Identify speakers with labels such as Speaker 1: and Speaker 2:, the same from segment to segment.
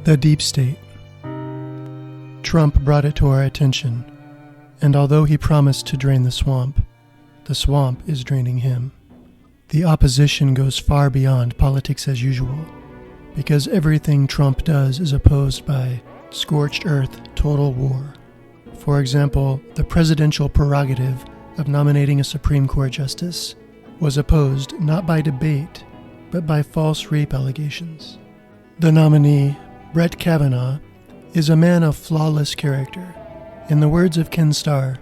Speaker 1: The deep state. Trump brought it to our attention, and although he promised to drain the swamp is draining him. The opposition goes far beyond politics as usual, because everything Trump does is opposed by scorched earth total war. For example, the presidential prerogative of nominating a Supreme Court justice was opposed not by debate, but by false rape allegations. The nominee, Brett Kavanaugh, is a man of flawless character. In the words of Ken Starr,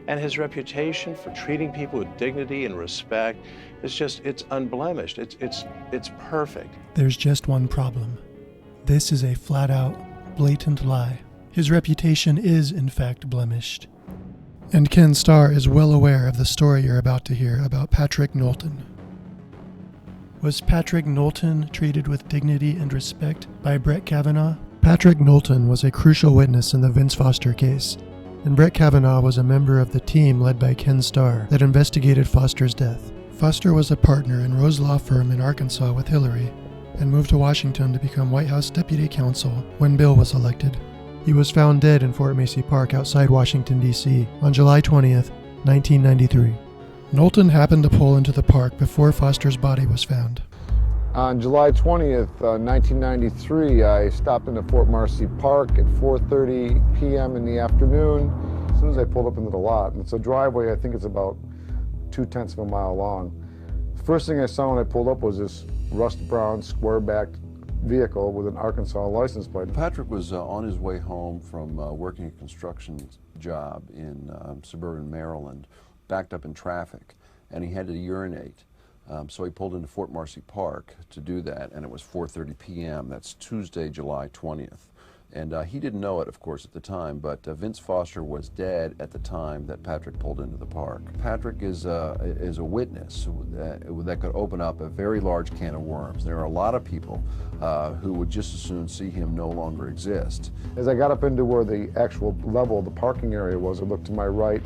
Speaker 2: and his reputation for treating people with dignity and respect it's unblemished. It's perfect.
Speaker 1: There's just one problem. This is a flat-out, blatant lie. His reputation is, in fact, blemished. And Ken Starr is well aware of the story you're about to hear about Patrick Knowlton. Was Patrick Knowlton treated with dignity and respect by Brett Kavanaugh? Patrick Knowlton was a crucial witness in the Vince Foster case, and Brett Kavanaugh was a member of the team led by Ken Starr that investigated Foster's death. Foster was a partner in Rose Law Firm in Arkansas with Hillary, and moved to Washington to become White House Deputy Counsel when Bill was elected. He was found dead in Fort Macy Park outside Washington, D.C. on July 20th, 1993. Knowlton happened to pull into the park before Foster's body was found.
Speaker 3: On July 20th, 1993, I stopped into Fort Marcy Park at 4:30 p.m. in the afternoon. As soon as I pulled up into the lot, and it's a driveway, I think it's about 0.2 of a mile long. The first thing I saw when I pulled up was this rust brown, square-backed vehicle with an Arkansas license plate.
Speaker 4: Patrick was on his way home from working a construction job in suburban Maryland, backed up in traffic, and he had to urinate. So he pulled into Fort Marcy Park to do that, and it was 4:30 p.m. That's Tuesday, July 20th. And he didn't know it, of course, at the time, but Vince Foster was dead at the time that Patrick pulled into the park. Patrick is a witness that could open up a very large can of worms. There are a lot of people who would just as soon see him no longer exist.
Speaker 3: As I got up into where the actual level of the parking area was, I looked to my right,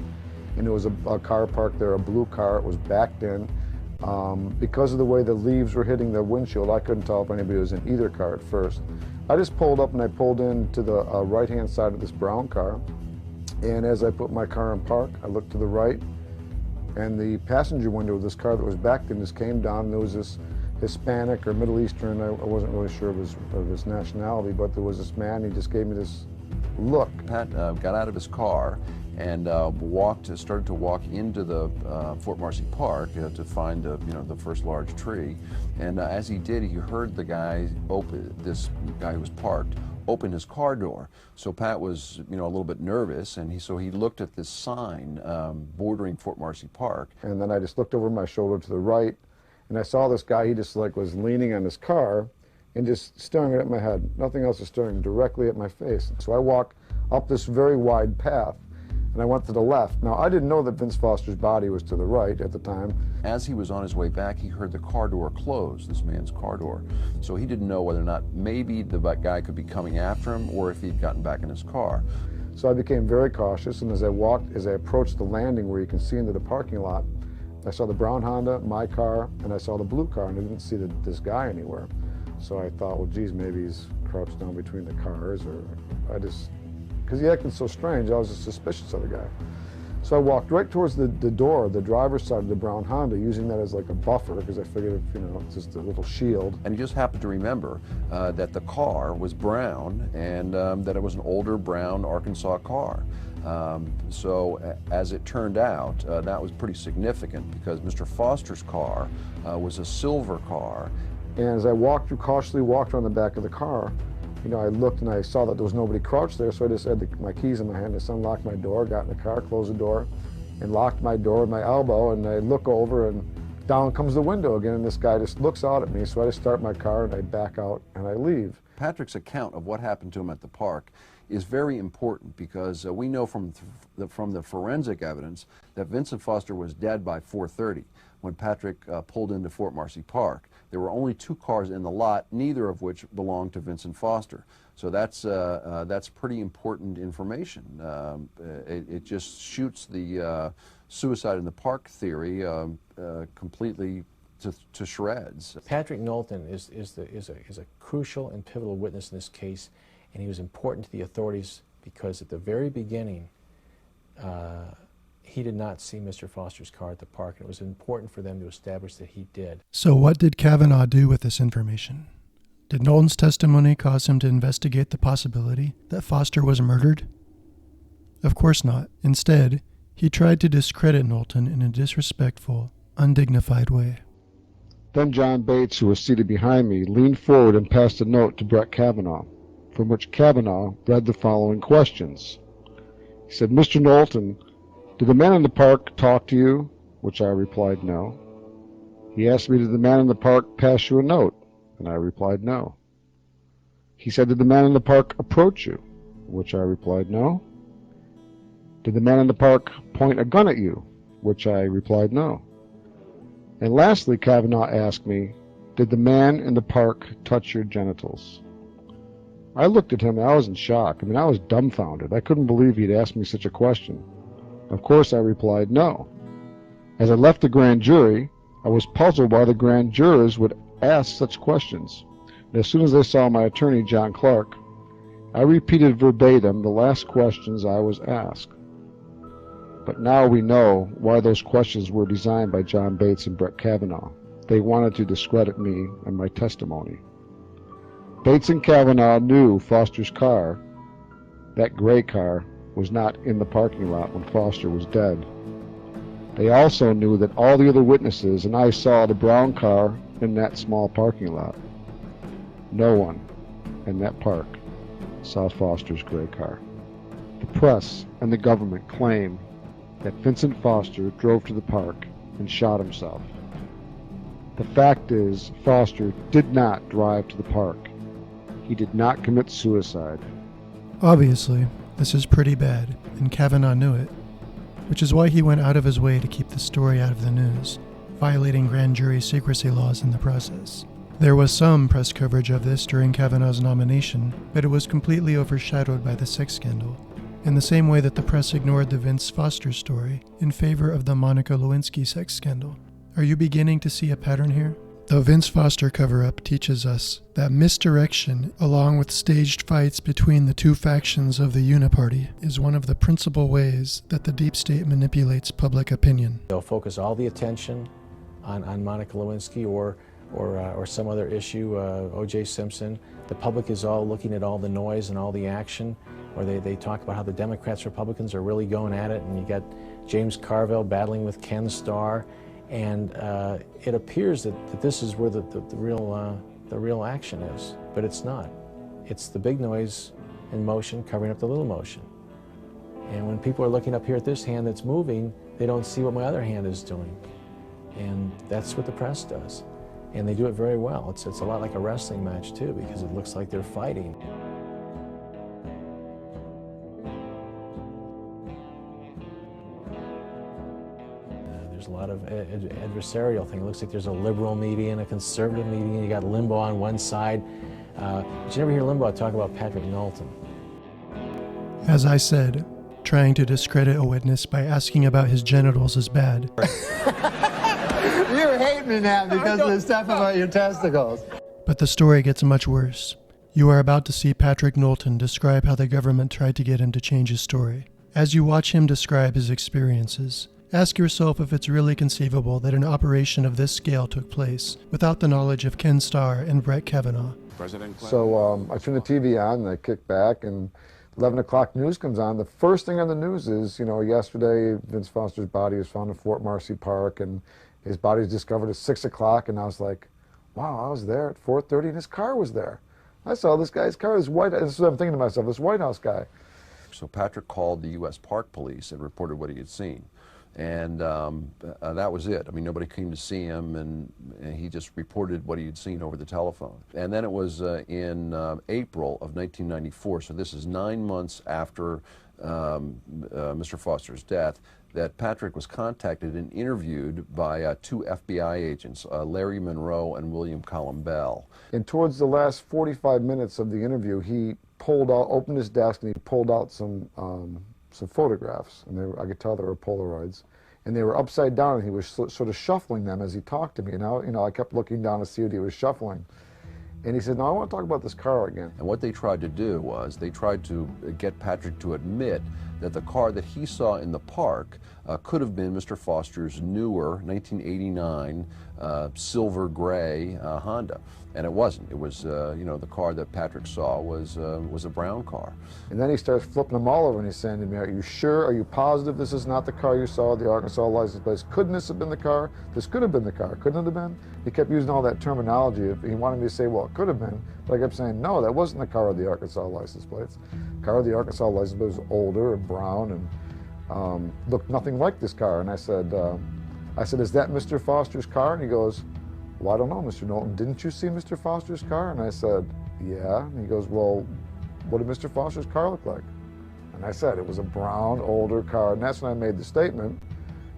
Speaker 3: and there was a car parked there, a blue car. It was backed in. Because of the way the leaves were hitting the windshield, I couldn't tell if anybody was in either car at first. I just pulled up and I pulled into the right-hand side of this brown car. And as I put my car in park, I looked to the right, and the passenger window of this car that was backed in just came down, and there was this Hispanic or Middle Eastern, I wasn't really sure of his nationality, but there was this man, he just gave me this look.
Speaker 4: Pat got out of his car and started to walk into the Fort Marcy Park to find the first large tree. And as he did, he heard this guy who was parked open his car door. So Pat was a little bit nervous, and so he looked at this sign bordering Fort Marcy Park.
Speaker 3: And then I just looked over my shoulder to the right, and I saw this guy. He just was leaning on his car and just staring at my head. Nothing else, just staring directly at my face. So I walked up this very wide path, and I went to the left. Now, I didn't know that Vince Foster's body was to the right at the time.
Speaker 4: As he was on his way back, he heard the car door close, this man's car door. So he didn't know whether or not maybe the guy could be coming after him or if he'd gotten back in his car.
Speaker 3: So I became very cautious, and as I approached the landing where you can see into the parking lot, I saw the brown Honda, my car, and I saw the blue car, and I didn't see this guy anywhere. So I thought, well, geez, maybe he's crouched down between the cars, or because he acted so strange, I was just suspicious of the guy. So I walked right towards the door, the driver's side of the brown Honda, using that as like a buffer, because I figured, it's just a little shield.
Speaker 4: And he just happened to remember that the car was brown, and that it was an older brown Arkansas car. So as it turned out, that was pretty significant, because Mr. Foster's car was a silver car.
Speaker 3: And as I cautiously walked around the back of the car, I looked and I saw that there was nobody crouched there, so I just had my keys in my hand. I just unlocked my door, got in the car, closed the door, and locked my door with my elbow, and I look over, and down comes the window again, and this guy just looks out at me, so I just start my car, and I back out, and I leave.
Speaker 4: Patrick's account of what happened to him at the park is very important, because we know from the forensic evidence that Vincent Foster was dead by 4:30 when Patrick pulled into Fort Marcy Park. There were only 2 cars in the lot, neither of which belonged to Vincent Foster. So that's pretty important information. It just shoots the suicide in the park theory completely to shreds.
Speaker 5: Patrick Knowlton is a crucial and pivotal witness in this case, and he was important to the authorities because at the very beginning, he did not see Mr. Foster's car at the park, and it was important for them to establish that he did.
Speaker 1: So what did Kavanaugh do with this information? Did Knowlton's testimony cause him to investigate the possibility that Foster was murdered? Of course not. Instead, he tried to discredit Knowlton in a disrespectful, undignified way.
Speaker 3: Then John Bates, who was seated behind me, leaned forward and passed a note to Brett Kavanaugh, from which Kavanaugh read the following questions. He said, "Mr. Knowlton, did the man in the park talk to you?" Which I replied, "No." He asked me, "Did the man in the park pass you a note?" And I replied, "No." He said, "Did the man in the park approach you?" Which I replied, "No." "Did the man in the park point a gun at you?" Which I replied, "No." And lastly, Kavanaugh asked me, "Did the man in the park touch your genitals?" I looked at him and I was in shock. I was dumbfounded. I couldn't believe he'd asked me such a question. Of course, I replied, "No." As I left the grand jury, I was puzzled why the grand jurors would ask such questions. And as soon as they saw my attorney, John Clarke, I repeated verbatim the last questions I was asked. But now we know why those questions were designed by John Bates and Brett Kavanaugh. They wanted to discredit me and my testimony. Bates and Kavanaugh knew Foster's car, that gray car, was not in the parking lot when Foster was dead. They also knew that all the other witnesses and I saw the brown car in that small parking lot. No one in that park saw Foster's gray car. The press and the government claim that Vincent Foster drove to the park and shot himself. The fact is, Foster did not drive to the park. He did not commit suicide.
Speaker 1: Obviously, this is pretty bad, and Kavanaugh knew it, which is why he went out of his way to keep the story out of the news, violating grand jury secrecy laws in the process. There was some press coverage of this during Kavanaugh's nomination, but it was completely overshadowed by the sex scandal, in the same way that the press ignored the Vince Foster story in favor of the Monica Lewinsky sex scandal. Are you beginning to see a pattern here? The Vince Foster cover-up teaches us that misdirection, along with staged fights between the two factions of the Uniparty, is one of the principal ways that the deep state manipulates public opinion.
Speaker 5: They'll focus all the attention on Monica Lewinsky or some other issue, O.J. Simpson. The public is all looking at all the noise and all the action, or they talk about how the Democrats, Republicans are really going at it, and you got James Carville battling with Ken Starr, and it appears that this is where the real action is, but it's not. It's the big noise and motion covering up the little motion. And when people are looking up here at this hand that's moving, they don't see what my other hand is doing. And that's what the press does. And they do it very well. It's a lot like a wrestling match too, because it looks like they're fighting. There's a lot of adversarial thing. It looks like there's a liberal media and a conservative media. You got Limbaugh on one side. But you never hear Limbaugh talk about Patrick Knowlton.
Speaker 1: As I said, trying to discredit a witness by asking about his genitals is bad.
Speaker 6: You're hating me now because of the stuff about your testicles.
Speaker 1: But the story gets much worse. You are about to see Patrick Knowlton describe how the government tried to get him to change his story. As you watch him describe his experiences, ask yourself if it's really conceivable that an operation of this scale took place without the knowledge of Ken Starr and Brett Kavanaugh.
Speaker 3: So I turn the TV on and I kick back, and 11 o'clock news comes on. The first thing on the news is, yesterday Vince Foster's body was found in Fort Marcy Park, and his body was discovered at 6 o'clock, and I was like, wow, I was there at 4:30 and his car was there. I saw this guy's car, this white, this is what I'm thinking to myself, this White House guy.
Speaker 4: So Patrick called the U.S. Park Police and reported what he had seen. And that was it. Nobody came to see him, and he just reported what he had seen over the telephone. And then it was in April of 1994, so this is 9 months after Mr. Foster's death, that Patrick was contacted and interviewed by two FBI agents, Larry Monroe and William Collin Bell.
Speaker 3: And towards the last 45 minutes of the interview, he opened his desk and he pulled out some photographs, and I could tell they were Polaroids. and they were upside down, and he was sort of shuffling them as he talked to me. And I kept looking down to see what he was shuffling. And he said, no, I want to talk about this car again.
Speaker 4: And what they tried to do was they tried to get Patrick to admit that the car that he saw in the park could have been Mr. Foster's newer 1989 silver gray Honda. And it wasn't. It was, the car that Patrick saw was a brown car.
Speaker 3: And then he starts flipping them all over, and he's saying to me, are you sure? Are you positive this is not the car you saw, the Arkansas license plate? Couldn't this have been the car? This could have been the car. Couldn't it have been? He kept using all that terminology. He wanted me to say, well, it could have been. But I kept saying, no, that wasn't the car with the Arkansas license plates. The car with the Arkansas license plate was older and brown and looked nothing like this car. And I said, is that Mr. Foster's car? And he goes, well, I don't know, Mr. Knowlton. Didn't you see Mr. Foster's car? And I said, yeah. And he goes, well, what did Mr. Foster's car look like? And I said, it was a brown, older car. And that's when I made the statement.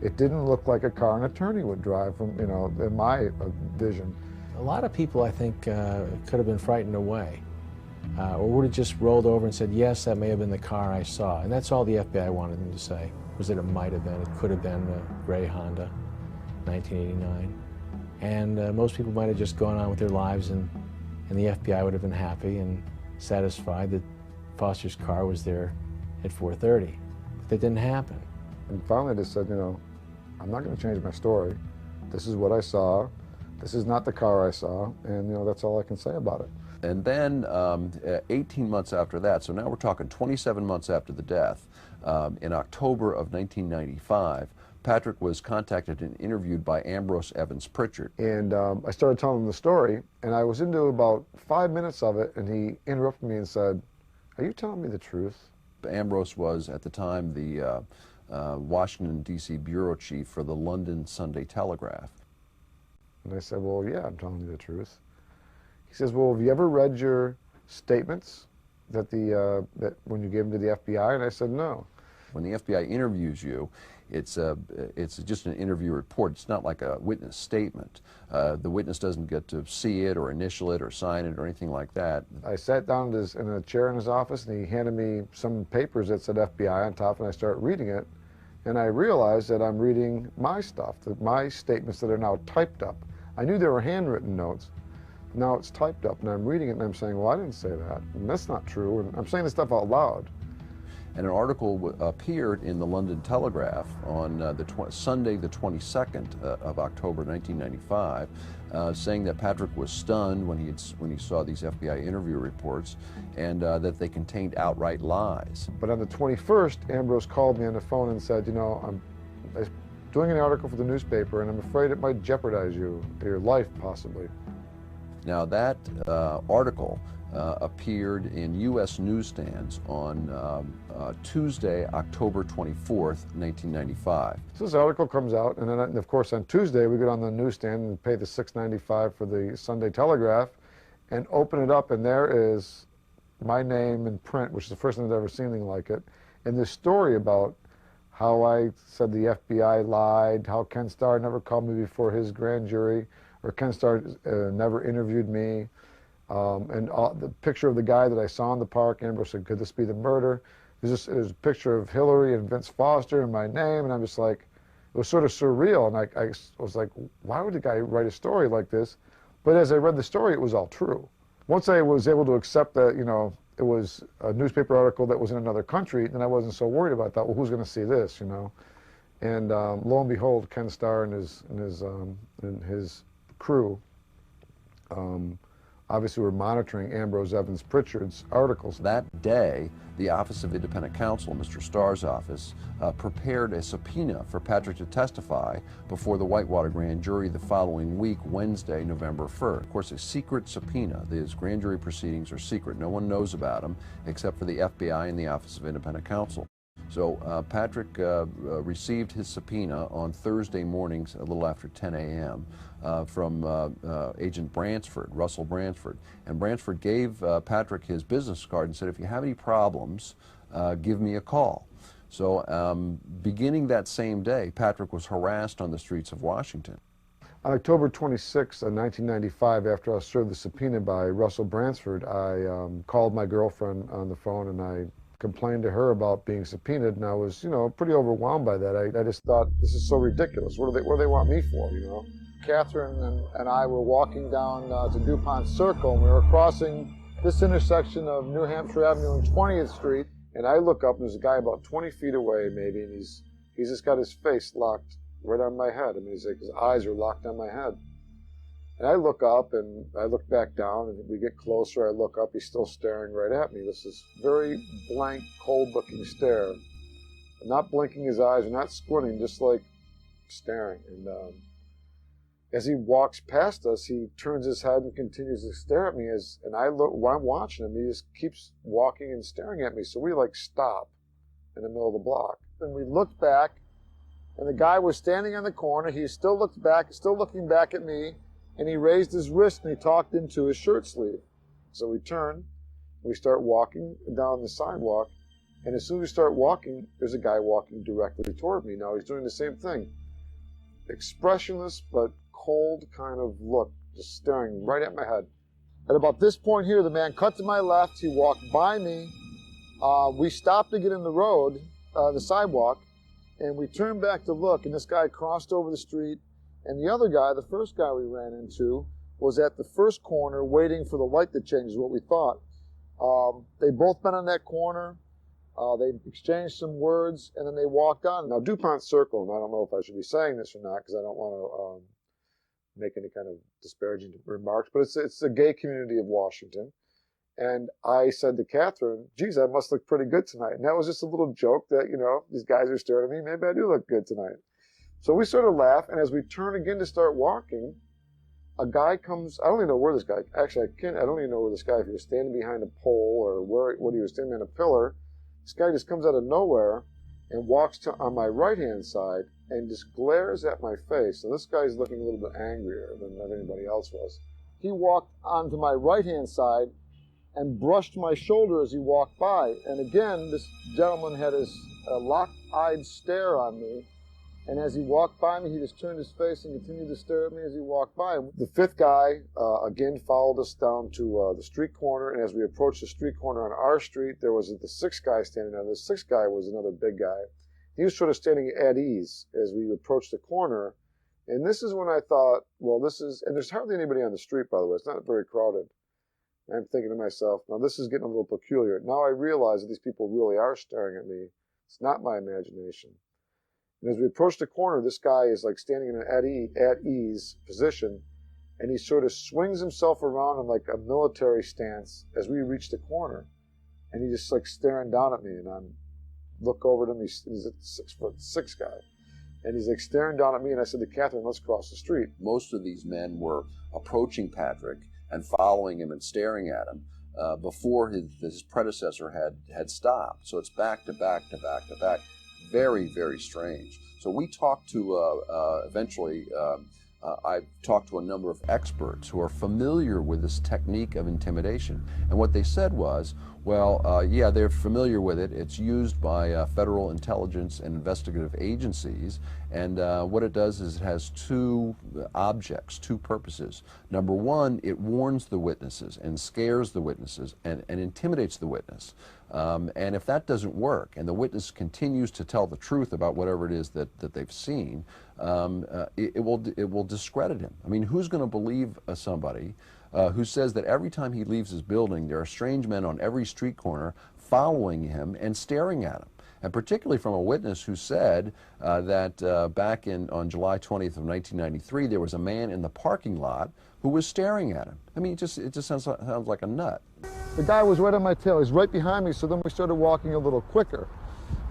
Speaker 3: It didn't look like a car an attorney would drive from, in my vision.
Speaker 5: A lot of people, I think, could have been frightened away, or would have just rolled over and said, yes, that may have been the car I saw. And that's all the FBI wanted them to say, was that it might have been, it could have been a gray Honda, 1989. And most people might have just gone on with their lives, and the FBI would have been happy and satisfied that Foster's car was there at 4:30. But that didn't happen.
Speaker 3: And finally I just said, I'm not going to change my story. This is what I saw. This is not the car I saw, and that's all I can say about it.
Speaker 4: And then 18 months after that, so now we're talking 27 months after the death, in October of 1995, Patrick was contacted and interviewed by Ambrose Evans Pritchard.
Speaker 3: And I started telling him the story, and I was into about 5 minutes of it, and he interrupted me and said, are you telling me the truth?
Speaker 4: Ambrose was, at the time, the Washington, D.C. bureau chief for the London Sunday Telegraph.
Speaker 3: And I said, well, yeah, I'm telling you the truth. He says, well, have you ever read your statements that when you gave them to the FBI? And I said, no.
Speaker 4: When the FBI interviews you, it's just an interview report. It's not like a witness statement. The witness doesn't get to see it or initial it or sign it or anything like that.
Speaker 3: I sat down in a chair in his office, and he handed me some papers that said FBI on top, and I started reading it. And I realized that I'm reading my stuff, my statements that are now typed up. I knew they were handwritten notes. Now it's typed up, and I'm reading it, and I'm saying, well, I didn't say that, and that's not true, and I'm saying this stuff out loud.
Speaker 4: And an article appeared in the London Telegraph on Sunday, the 22nd of October, 1995, saying that Patrick was stunned when he saw these FBI interview reports, and that they contained outright lies.
Speaker 3: But on the 21st, Ambrose called me on the phone and said, I'm doing an article for the newspaper, and I'm afraid it might jeopardize your life, possibly.
Speaker 4: Now that article appeared in U.S. newsstands on Tuesday, October 24th, 1995.
Speaker 3: So this article comes out, and then, of course, on Tuesday, we go down to the newsstand and pay the $6.95 for the Sunday Telegraph and open it up, and there is my name in print, which is the first time I've ever seen anything like it, and this story about how I said the FBI lied, how Ken Starr never called me before his grand jury, or Ken Starr never interviewed me. And the picture of the guy that I saw in the park, Ambrose said, could this be the murder? There's a picture of Hillary and Vince Foster and my name, and I'm just like, it was sort of surreal, and I was like, why would the guy write a story like this? But as I read the story, it was all true. Once I was able to accept that, it was a newspaper article that was in another country, then I wasn't so worried about that. Well, who's going to see this, And lo and behold, Ken Starr and his crew obviously were monitoring Ambrose Evans Pritchard's articles.
Speaker 4: That day, the Office of Independent Counsel, Mr. Starr's office, prepared a subpoena for Patrick to testify before the Whitewater grand jury the following week, Wednesday, November 1st. Of course, a secret subpoena. These grand jury proceedings are secret. No one knows about them except for the FBI and the Office of Independent Counsel. So Patrick received his subpoena on Thursday mornings, a little after 10 a.m. From Agent Bransford, Russell Bransford. And Bransford gave Patrick his business card and said, if you have any problems, give me a call. So beginning that same day, Patrick was harassed on the streets of Washington.
Speaker 3: On October 26, 1995, after I was served the subpoena by Russell Bransford, I called my girlfriend on the phone, and I complained to her about being subpoenaed, and I was, you know, pretty overwhelmed by that. I just thought, this is so ridiculous. What do they want me for, you know? Catherine and I were walking down to DuPont Circle, and we were crossing this intersection of New Hampshire Avenue and 20th Street, and I look up, and there's a guy about 20 feet away, maybe, and he's just got his face locked right on my head. I mean, his eyes are locked on my head. And I look up, and I look back down, and we get closer. I look up, he's still staring right at me. This is very blank, cold-looking stare. Not blinking his eyes, or not squinting, just like staring. And as he walks past us, he turns his head and continues to stare at me. And I look, while I'm watching him, he just keeps walking and staring at me. So we like stop in the middle of the block. And we looked back, and the guy was standing on the corner. He still looked back, still looking back at me, and he raised his wrist and he talked into his shirt sleeve. So we turn, we start walking down the sidewalk, and as soon as we start walking, there's a guy walking directly toward me. Now he's doing the same thing. Expressionless but cold kind of look, just staring right at my head. At about this point here, the man cut to my left, he walked by me. We stopped to get in the road, the sidewalk, and we turned back to look, and this guy crossed over the street, and the other guy, the first guy we ran into, was at the first corner waiting for the light to change, is what we thought. They both been on that corner. They exchanged some words, and then they walked on. Now, DuPont Circle, and I don't know if I should be saying this or not, because I don't want to make any kind of disparaging remarks, but it's a gay community of Washington. And I said to Catherine, geez, I must look pretty good tonight. And that was just a little joke that, you know, these guys are staring at me. Maybe I do look good tonight. So we sort of laugh, and as we turn again to start walking, a guy comes. I don't even know where this guy, actually, I don't even know where this guy, if he was standing behind a pole or what he was standing on a pillar. This guy just comes out of nowhere and walks on my right-hand side and just glares at my face. So this guy's looking a little bit angrier than anybody else was. He walked onto my right-hand side and brushed my shoulder as he walked by. And again, this gentleman had his locked-eyed stare on me. And as he walked by me, he just turned his face and continued to stare at me as he walked by. The fifth guy, again, followed us down to the street corner. And as we approached the street corner on our street, there was the sixth guy standing there. The sixth guy was another big guy. He was sort of standing at ease as we approached the corner. And this is when I thought, well, and there's hardly anybody on the street, by the way. It's not very crowded. And I'm thinking to myself, now this is getting a little peculiar. Now I realize that these people really are staring at me. It's not my imagination. And as we approach the corner, this guy is like standing in an at ease position, and he sort of swings himself around in like a military stance as we reach the corner. And he's just like staring down at me, and I look over at him, he's a 6'6" guy. And he's like staring down at me, and I said to Catherine, let's cross the street.
Speaker 4: Most of these men were approaching Patrick and following him and staring at him before his predecessor had stopped. So it's back to back to back to back. Very, very strange. So we talked to, eventually, I talked to a number of experts who are familiar with this technique of intimidation. And what they said was, well, yeah, they're familiar with it. It's used by federal intelligence and investigative agencies. And what it does is it has two objects, two purposes. Number one, it warns the witnesses and scares the witnesses and intimidates the witness. And if that doesn't work and the witness continues to tell the truth about whatever it is that they've seen, it will discredit him. I mean, who's going to believe somebody who says that every time he leaves his building, there are strange men on every street corner following him and staring at him? And particularly from a witness who said that back on July 20th of 1993, there was a man in the parking lot who was staring at him. I mean, it just sounds like a nut.
Speaker 3: The guy was right on my tail. He's right behind me, so then we started walking a little quicker.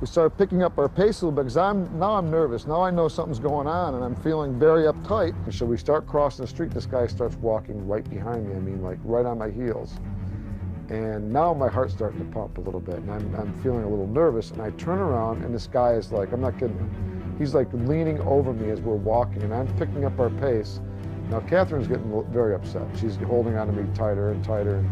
Speaker 3: We started picking up our pace a little bit, because now I'm nervous. Now I know something's going on, and I'm feeling very uptight. And so we start crossing the street. This guy starts walking right behind me. I mean, like right on my heels. And now my heart's starting to pump a little bit, and I'm feeling a little nervous. And I turn around, and this guy is like, I'm not kidding, he's like leaning over me as we're walking, and I'm picking up our pace. Now Catherine's getting very upset. She's holding on to me tighter and tighter.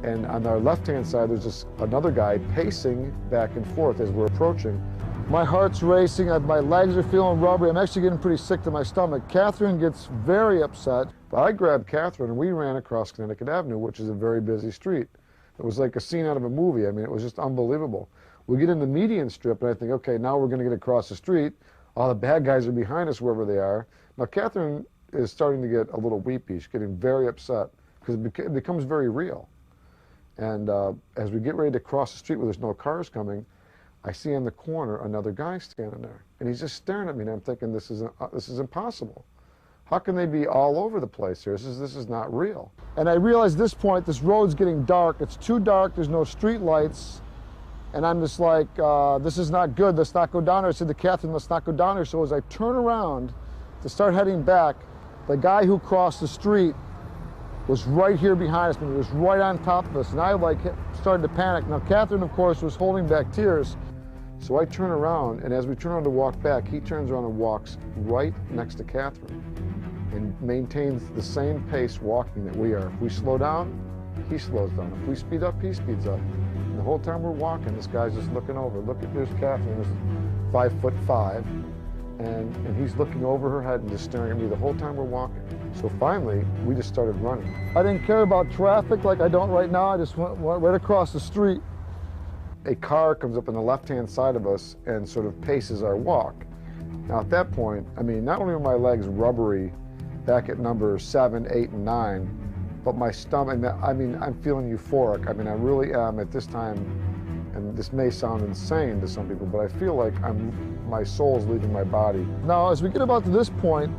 Speaker 3: And on our left-hand side, there's just another guy pacing back and forth as we're approaching. My heart's racing, my legs are feeling rubbery. I'm actually getting pretty sick to my stomach. Catherine gets very upset. But I grabbed Catherine and we ran across Connecticut Avenue, which is a very busy street. It was like a scene out of a movie. I mean, it was just unbelievable. We get in the median strip, and I think, okay, now we're going to get across the street. All the bad guys are behind us, wherever they are. Now, Catherine is starting to get a little weepy. She's getting very upset because it becomes very real. And as we get ready to cross the street where there's no cars coming, I see in the corner another guy standing there. And he's just staring at me, and I'm thinking, this is impossible. How can they be all over the place here? This is not real. And I realize at this point, this road's getting dark. It's too dark. There's no street lights. And I'm just like, this is not good. Let's not go down there. I said to Catherine, let's not go down there. So as I turn around to start heading back, the guy who crossed the street was right here behind us, and he was right on top of us. And I started to panic. Now, Catherine, of course, was holding back tears. So I turn around, and as we turn around to walk back, he turns around and walks right next to Catherine and maintains the same pace walking that we are. If we slow down, he slows down. If we speed up, he speeds up. And the whole time we're walking, this guy's just looking over. Look at, there's Catherine, who's 5'5", and he's looking over her head and just staring at me the whole time we're walking. So finally, we just started running. I didn't care about traffic like I don't right now. I just went right across the street. A car comes up on the left-hand side of us and sort of paces our walk. Now at that point, I mean, not only are my legs rubbery back at number 7, 8, and 9, but my stomach, I mean, I'm feeling euphoric. I mean, I really am at this time, and this may sound insane to some people, but I feel like my soul's leaving my body. Now, as we get about to this point,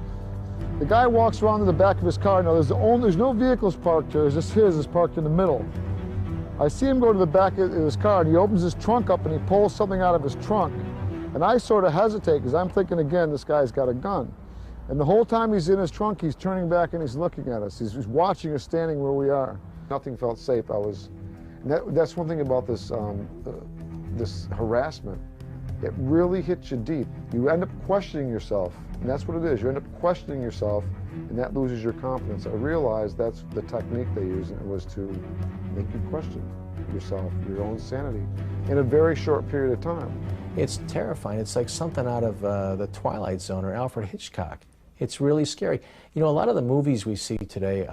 Speaker 3: the guy walks around to the back of his car. Now, there's no vehicles parked here. It's just his is parked in the middle. I see him go to the back of his car, and he opens his trunk up, and he pulls something out of his trunk. And I sort of hesitate, because I'm thinking, again, this guy's got a gun. And the whole time he's in his trunk, he's turning back and he's looking at us. He's watching us standing where we are. Nothing felt safe. That's one thing about this, this harassment. It really hits you deep. You end up questioning yourself, and that's what it is. You end up questioning yourself, and that loses your confidence. I realized that's the technique they used, and it was to make you question yourself, your own sanity, in a very short period of time.
Speaker 5: It's terrifying. It's like something out of the Twilight Zone or Alfred Hitchcock. It's really scary. You know, a lot of the movies we see today,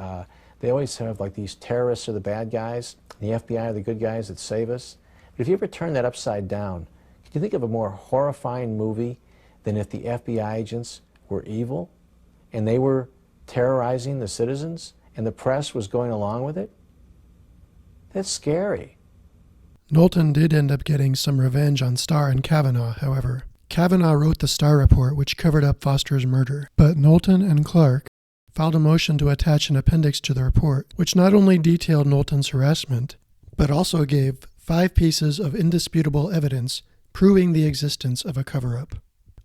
Speaker 5: they always have like these terrorists are the bad guys, and the FBI are the good guys that save us. But if you ever turn that upside down, can you think of a more horrifying movie than if the FBI agents were evil and they were terrorizing the citizens and the press was going along with it? That's scary.
Speaker 1: Knowlton did end up getting some revenge on Starr and Kavanaugh, however. Kavanaugh wrote the Starr report, which covered up Foster's murder, but Knowlton and Clarke filed a motion to attach an appendix to the report, which not only detailed Knowlton's harassment, but also gave 5 pieces of indisputable evidence proving the existence of a cover-up.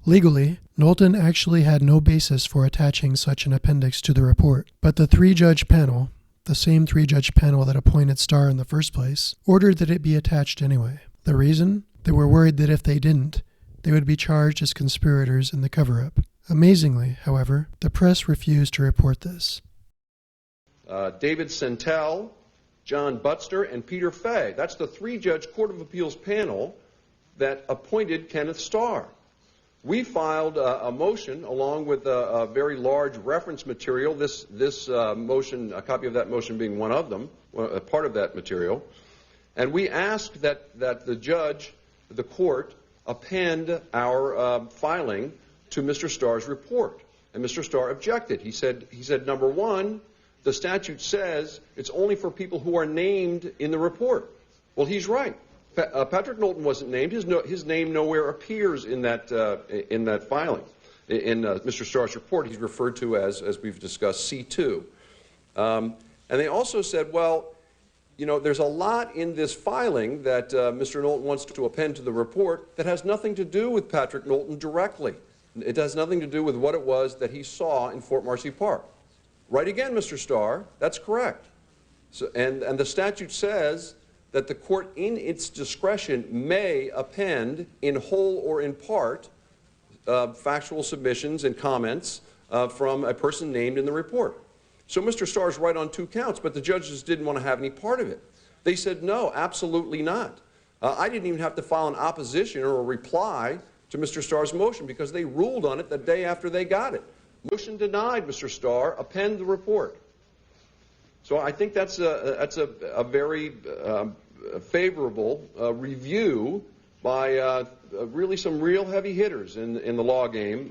Speaker 1: Legally, Knowlton actually had no basis for attaching such an appendix to the report, but the 3-judge panel, the same 3-judge panel that appointed Starr in the first place, ordered that it be attached anyway. The reason? They were worried that if they didn't, they would be charged as conspirators in the cover-up. Amazingly, however, the press refused to report this.
Speaker 7: David Centel, John Butster, and Peter Fay. That's the 3-judge Court of Appeals panel that appointed Kenneth Starr. We filed a motion along with a very large reference material, this motion, a copy of that motion being one of them, a part of that material, and we asked that the judge, the court, append our filing to Mr. Starr's report. And Mr. Starr objected. He said, number one, the statute says it's only for people who are named in the report. Well, he's right. Patrick Knowlton wasn't named. His name nowhere appears in that filing. In Mr. Starr's report, he's referred to as we've discussed, C2. And they also said, well, you know, there's a lot in this filing that Mr. Knowlton wants to append to the report that has nothing to do with Patrick Knowlton directly. It has nothing to do with what it was that he saw in Fort Marcy Park. Right again, Mr. Starr, that's correct. So, and the statute says that the court, in its discretion, may append in whole or in part factual submissions and comments from a person named in the report. So Mr. Starr's right on 2 counts, but the judges didn't want to have any part of it. They said, no, absolutely not. I didn't even have to file an opposition or a reply to Mr. Starr's motion because they ruled on it the day after they got it. Motion denied, Mr. Starr. Append the report. So I think that's a very favorable review by really some real heavy hitters in the law game.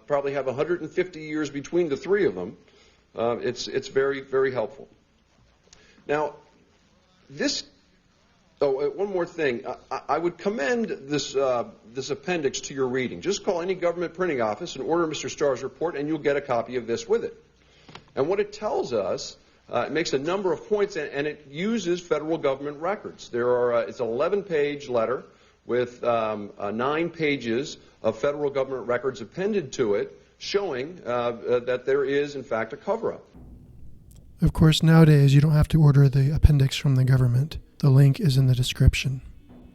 Speaker 7: Probably have 150 years between the three of them. It's very, very helpful. Now, one more thing. I would commend this appendix to your reading. Just call any government printing office and order Mr. Starr's report, and you'll get a copy of this with it. And what it tells us, it makes a number of points, and it uses federal government records. It's an 11-page letter with 9 pages of federal government records appended to it, showing that there is, in fact, a cover-up.
Speaker 1: Of course, nowadays you don't have to order the appendix from the government. The link is in the description.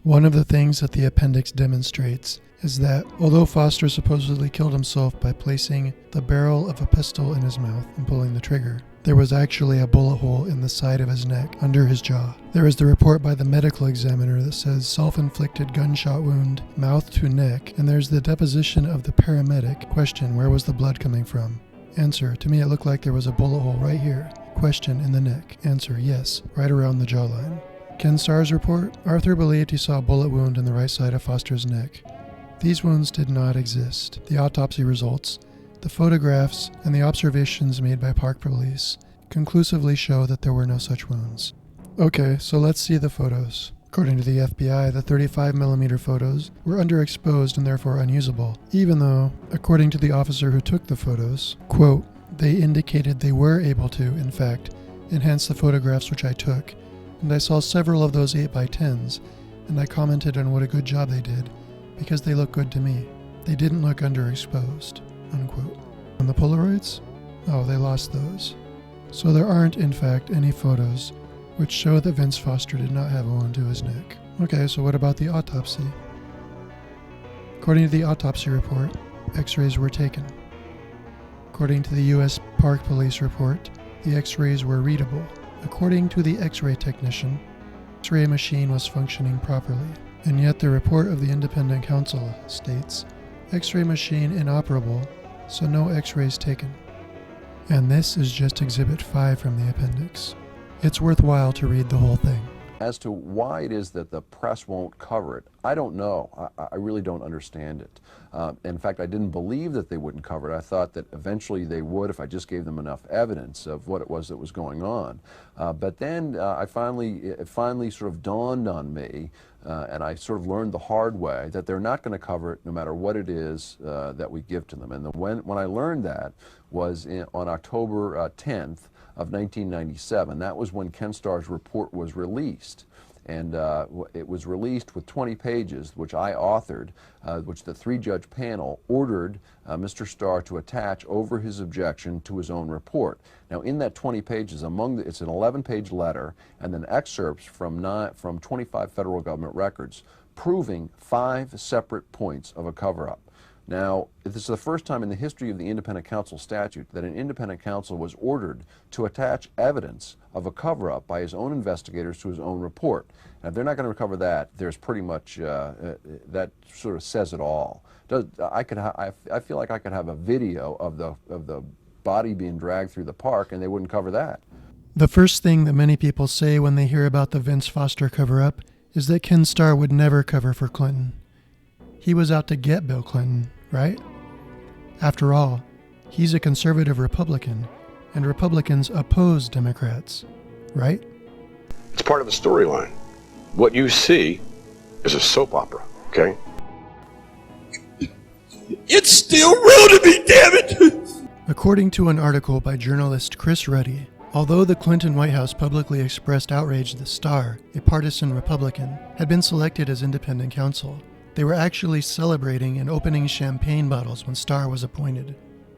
Speaker 1: One of the things that the appendix demonstrates is that although Foster supposedly killed himself by placing the barrel of a pistol in his mouth and pulling the trigger, there was actually a bullet hole in the side of his neck under his jaw. There is the report by the medical examiner that says self-inflicted gunshot wound, mouth to neck, and there's the deposition of the paramedic. Question, where was the blood coming from? Answer, to me it looked like there was a bullet hole right here. Question, in the neck. Answer, yes, right around the jawline. Ken Starr's report, Arthur believed he saw a bullet wound in the right side of Foster's neck. These wounds did not exist. The autopsy results, the photographs, and the observations made by Park Police conclusively show that there were no such wounds. Okay, so let's see the photos. According to the FBI, the 35mm photos were underexposed and therefore unusable, even though, according to the officer who took the photos, quote, they indicated they were able to, in fact, enhance the photographs which I took, and I saw several of those 8x10s, and I commented on what a good job they did, because they look good to me. They didn't look underexposed, unquote. On the Polaroids? Oh, they lost those. So there aren't, in fact, any photos which show that Vince Foster did not have a wound to his neck. Okay, so what about the autopsy? According to the autopsy report, x-rays were taken. According to the U.S. Park Police report, the x-rays were readable. According to the x-ray technician, the x-ray machine was functioning properly. And yet the report of the independent counsel states, x-ray machine inoperable, so no x-rays taken. And this is just Exhibit 5 from the appendix. It's worthwhile to read the whole thing.
Speaker 4: As to why it is that the press won't cover it, I don't know. I really don't understand it. In fact, I didn't believe that they wouldn't cover it. I thought that eventually they would if I just gave them enough evidence of what it was that was going on. But then it finally sort of dawned on me, and I sort of learned the hard way, that they're not going to cover it no matter what it is that we give to them. And when I learned that was on October 10th, of 1997. That was when Ken Starr's report was released. And it was released with 20 pages, which I authored, which the 3-judge panel ordered Mr. Starr to attach over his objection to his own report. Now, in that 20 pages, it's an 11-page letter and then excerpts from 25 federal government records proving 5 separate points of a cover-up. Now, this is the first time in the history of the independent counsel statute that an independent counsel was ordered to attach evidence of a cover-up by his own investigators to his own report. And if they're not going to recover that, there's pretty much, that sort of says it all. I feel like I could have a video of the body being dragged through the park and they wouldn't cover that.
Speaker 1: The first thing that many people say when they hear about the Vince Foster cover-up is that Ken Starr would never cover for Clinton. He was out to get Bill Clinton, right? After all, he's a conservative Republican, and Republicans oppose Democrats, right?
Speaker 8: It's part of a storyline. What you see is a soap opera, okay?
Speaker 9: It's still real to me, damn it!
Speaker 1: According to an article by journalist Chris Ruddy, although the Clinton White House publicly expressed outrage that Starr, a partisan Republican, had been selected as independent counsel, they were actually celebrating and opening champagne bottles when Starr was appointed.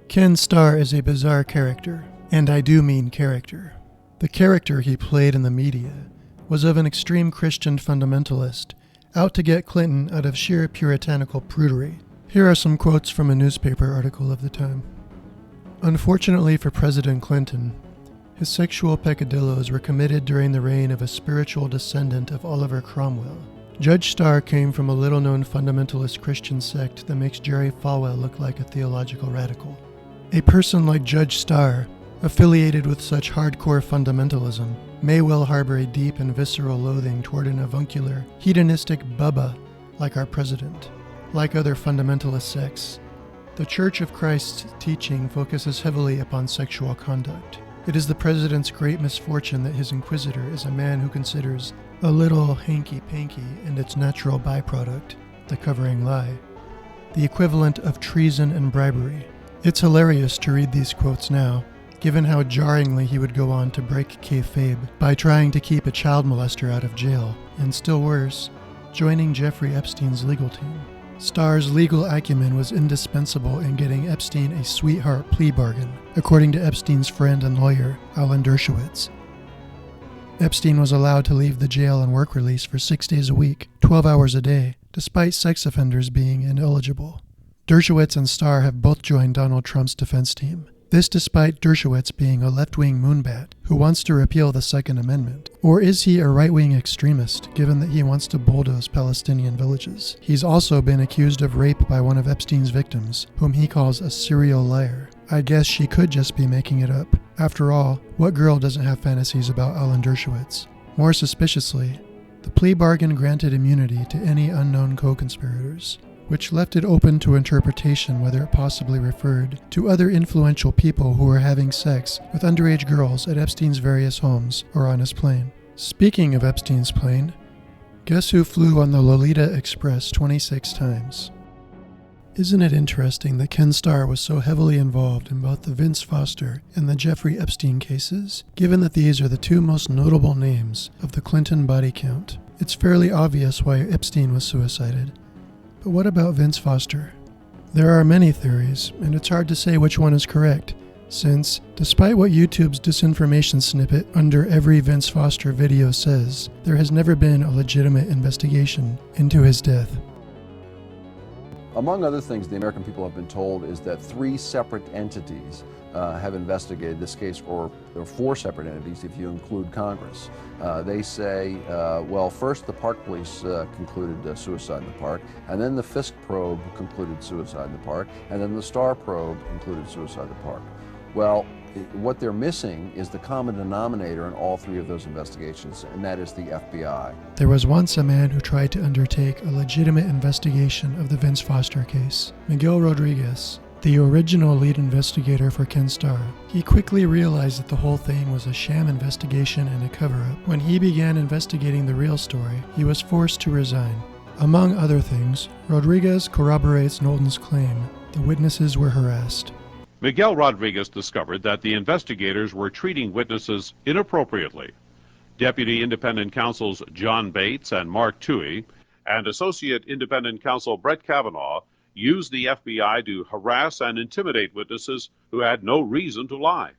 Speaker 1: Ken Starr is a bizarre character, and I do mean character. The character he played in the media was of an extreme Christian fundamentalist, out to get Clinton out of sheer puritanical prudery. Here are some quotes from a newspaper article of the time. Unfortunately for President Clinton, his sexual peccadillos were committed during the reign of a spiritual descendant of Oliver Cromwell. Judge Starr came from a little-known fundamentalist Christian sect that makes Jerry Falwell look like a theological radical. A person like Judge Starr affiliated with such hardcore fundamentalism, may well harbor a deep and visceral loathing toward an avuncular, hedonistic bubba like our president. Like other fundamentalist sects, the Church of Christ's teaching focuses heavily upon sexual conduct. It is the president's great misfortune that his inquisitor is a man who considers a little hanky-panky and its natural byproduct, the covering lie, the equivalent of treason and bribery. It's hilarious to read these quotes now, given how jarringly he would go on to break kayfabe by trying to keep a child molester out of jail, and still worse, joining Jeffrey Epstein's legal team. Starr's legal acumen was indispensable in getting Epstein a sweetheart plea bargain, according to Epstein's friend and lawyer, Alan Dershowitz. Epstein was allowed to leave the jail on work release for 6 days a week, 12 hours a day, despite sex offenders being ineligible. Dershowitz and Starr have both joined Donald Trump's defense team. This despite Dershowitz being a left-wing moonbat who wants to repeal the Second Amendment. Or is he a right-wing extremist, given that he wants to bulldoze Palestinian villages? He's also been accused of rape by one of Epstein's victims, whom he calls a serial liar. I guess she could just be making it up. After all, what girl doesn't have fantasies about Alan Dershowitz? More suspiciously, the plea bargain granted immunity to any unknown co-conspirators, which left it open to interpretation whether it possibly referred to other influential people who were having sex with underage girls at Epstein's various homes or on his plane. Speaking of Epstein's plane, guess who flew on the Lolita Express 26 times? Isn't it interesting that Ken Starr was so heavily involved in both the Vince Foster and the Jeffrey Epstein cases, given that these are the two most notable names of the Clinton body count? It's fairly obvious why Epstein was suicided. But what about Vince Foster? There are many theories, and it's hard to say which one is correct, since, despite what YouTube's disinformation snippet under every Vince Foster video says, there has never been a legitimate investigation into his death.
Speaker 4: Among other things the American people have been told is that 3 separate entities have investigated this case, or 4 separate entities if you include Congress. They say, well, first the Park Police concluded suicide in the park, and then the Fisk probe concluded suicide in the park, and then the Starr probe concluded suicide in the park. Well, what they're missing is the common denominator in all 3 of those investigations, and that is the FBI.
Speaker 1: There was once a man who tried to undertake a legitimate investigation of the Vince Foster case, Miguel Rodriguez, the original lead investigator for Ken Starr. He quickly realized that the whole thing was a sham investigation and a cover-up. When he began investigating the real story, he was forced to resign. Among other things, Rodriguez corroborates Knowlton's claim the witnesses were harassed.
Speaker 10: Miguel Rodriguez discovered that the investigators were treating witnesses inappropriately. Deputy Independent Counsels John Bates and Mark Toohey and Associate Independent Counsel Brett Kavanaugh used the FBI to harass and intimidate witnesses who had no reason to lie.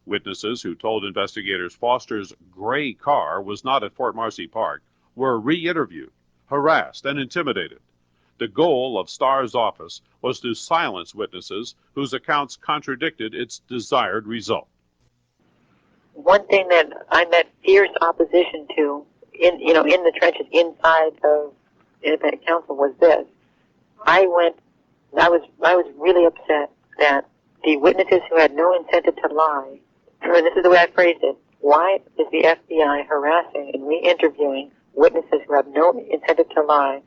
Speaker 10: Witnesses who told investigators Foster's gray car was not at Fort Marcy Park were re-interviewed, harassed, and intimidated. The goal of Starr's office was to silence witnesses whose accounts contradicted its desired result.
Speaker 11: One thing that I met fierce opposition to in the trenches inside of independent counsel was this. I was really upset that the witnesses who had no incentive to lie, and this is the way I phrased it, why is the FBI harassing and re-interviewing witnesses who have no incentive to lie?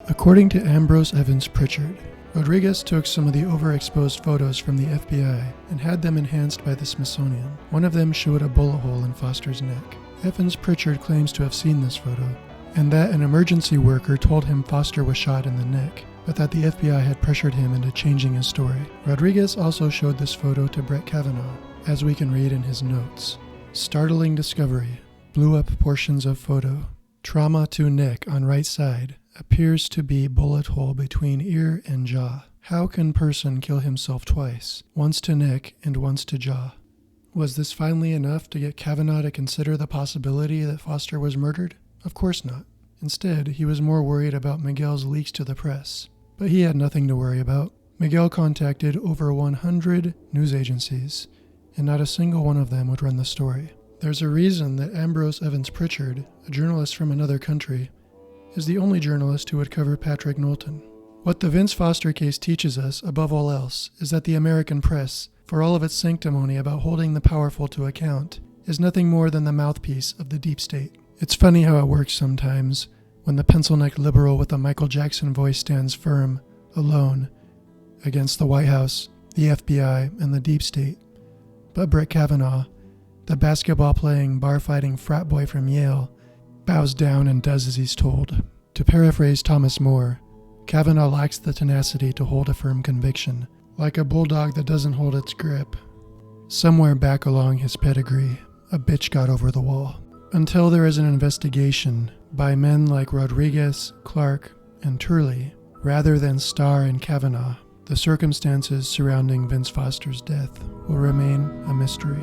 Speaker 1: According to Ambrose Evans Pritchard, Rodriguez took some of the overexposed photos from the FBI and had them enhanced by the Smithsonian. One of them showed a bullet hole in Foster's neck. Evans Pritchard claims to have seen this photo, and that an emergency worker told him Foster was shot in the neck, but that the FBI had pressured him into changing his story. Rodriguez also showed this photo to Brett Kavanaugh, as we can read in his notes. Startling discovery. Blew up portions of photo. Trauma to neck on right side. Appears to be bullet hole between ear and jaw. How can person kill himself twice? Once to neck and once to jaw. Was this finally enough to get Kavanaugh to consider the possibility that Foster was murdered? Of course not. Instead, he was more worried about Miguel's leaks to the press. But he had nothing to worry about. Miguel contacted over 100 news agencies, and not a single one of them would run the story. There's a reason that Ambrose Evans Pritchard, a journalist from another country, is the only journalist who would cover Patrick Knowlton. What the Vince Foster case teaches us, above all else, is that the American press for all of its sanctimony about holding the powerful to account, is nothing more than the mouthpiece of the deep state. It's funny how it works sometimes, when the pencil-necked liberal with a Michael Jackson voice stands firm, alone, against the White House, the FBI, and the deep state. But Brett Kavanaugh, the basketball-playing, bar-fighting frat boy from Yale, bows down and does as he's told. To paraphrase Thomas More, Kavanaugh lacks the tenacity to hold a firm conviction, like a bulldog that doesn't hold its grip. Somewhere back along his pedigree, a bitch got over the wall. Until there is an investigation by men like Rodriguez, Clarke, and Turley, rather than Starr and Kavanaugh, the circumstances surrounding Vince Foster's death will remain a mystery.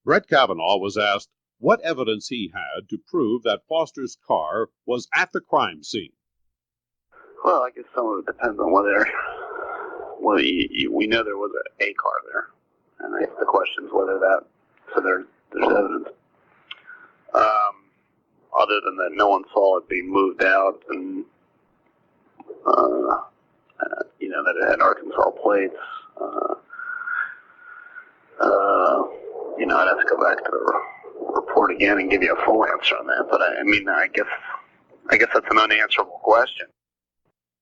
Speaker 10: Brett Kavanaugh was asked what evidence he had to prove that Foster's car was at the crime scene.
Speaker 12: Well, I guess some of it depends on whether we know there was a car there, and I guess the question is whether that, so there's evidence. Other than that, no one saw it being moved out, and that it had Arkansas plates. I'd have to go back to the report again and give you a full answer on that. But I guess that's an unanswerable question.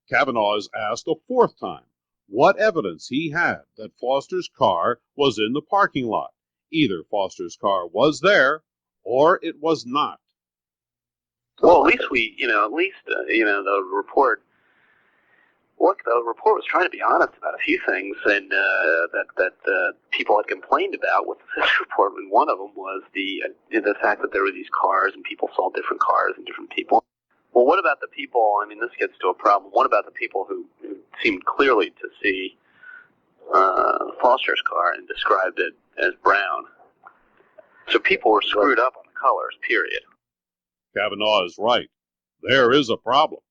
Speaker 10: Kavanaugh is asked a fourth time what evidence he had that Foster's car was in the parking lot. Either Foster's car was there or it was not.
Speaker 12: Well, at least the report. Look, the report was trying to be honest about a few things, and that people had complained about with this report. And one of them was the fact that there were these cars and people saw different cars and different people. Well, what about the people? I mean, this gets to a problem. What about the people who seemed clearly to see Foster's car and described it as brown? So people were screwed up on the colors. Period.
Speaker 10: Kavanaugh is right. There is a problem.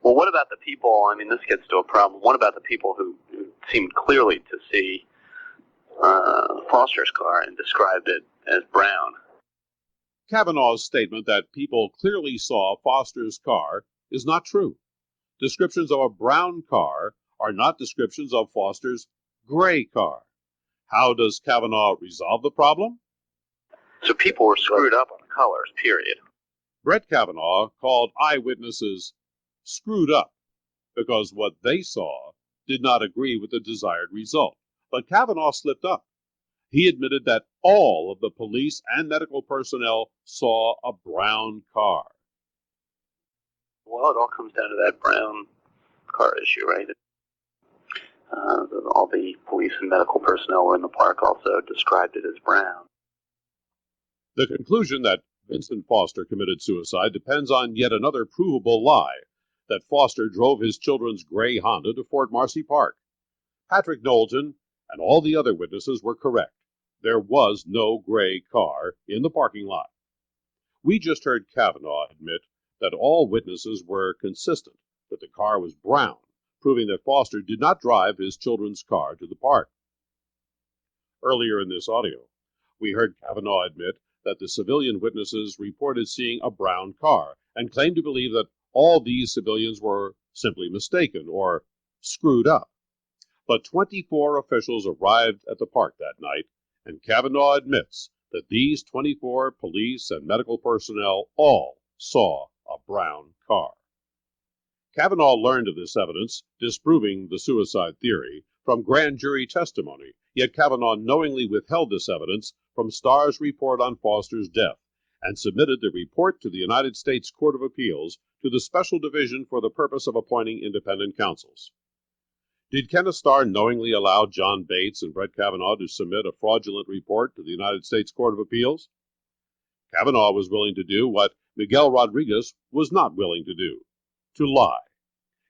Speaker 12: Well, what about the people? I mean, this gets to a problem. What about the people who seemed clearly to see Foster's car and described it as brown?
Speaker 10: Kavanaugh's statement that people clearly saw Foster's car is not true. Descriptions of a brown car are not descriptions of Foster's gray car. How does Kavanaugh resolve the problem?
Speaker 12: So people were screwed up on the colors, period.
Speaker 10: Brett Kavanaugh called eyewitnesses screwed up because what they saw did not agree with the desired result. But Kavanaugh slipped up. He admitted that all of the police and medical personnel saw a brown car.
Speaker 12: Well, it all comes down to that brown car issue, right? All the police and medical personnel were in the park also described it as brown.
Speaker 10: The conclusion that Vincent Foster committed suicide depends on yet another provable lie, that Foster drove his children's gray Honda to Fort Marcy Park. Patrick Knowlton and all the other witnesses were correct. There was no gray car in the parking lot. We just heard Kavanaugh admit that all witnesses were consistent that the car was brown, proving that Foster did not drive his children's car to the park. Earlier in this audio, we heard Kavanaugh admit that the civilian witnesses reported seeing a brown car and claimed to believe that all these civilians were simply mistaken or screwed up. But 24 officials arrived at the park that night, and Kavanaugh admits that these 24 police and medical personnel all saw a brown car. Kavanaugh learned of this evidence, disproving the suicide theory, from grand jury testimony, yet Kavanaugh knowingly withheld this evidence from Starr's report on Foster's death and submitted the report to the United States Court of Appeals to the Special Division for the purpose of appointing independent counsels. Did Kenneth Starr knowingly allow John Bates and Brett Kavanaugh to submit a fraudulent report to the United States Court of Appeals? Kavanaugh was willing to do what Miguel Rodriguez was not willing to do, to lie.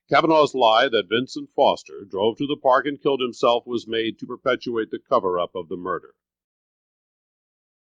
Speaker 10: Kavanaugh's lie that Vincent Foster drove to the park and killed himself was made to perpetuate the cover-up of the murder.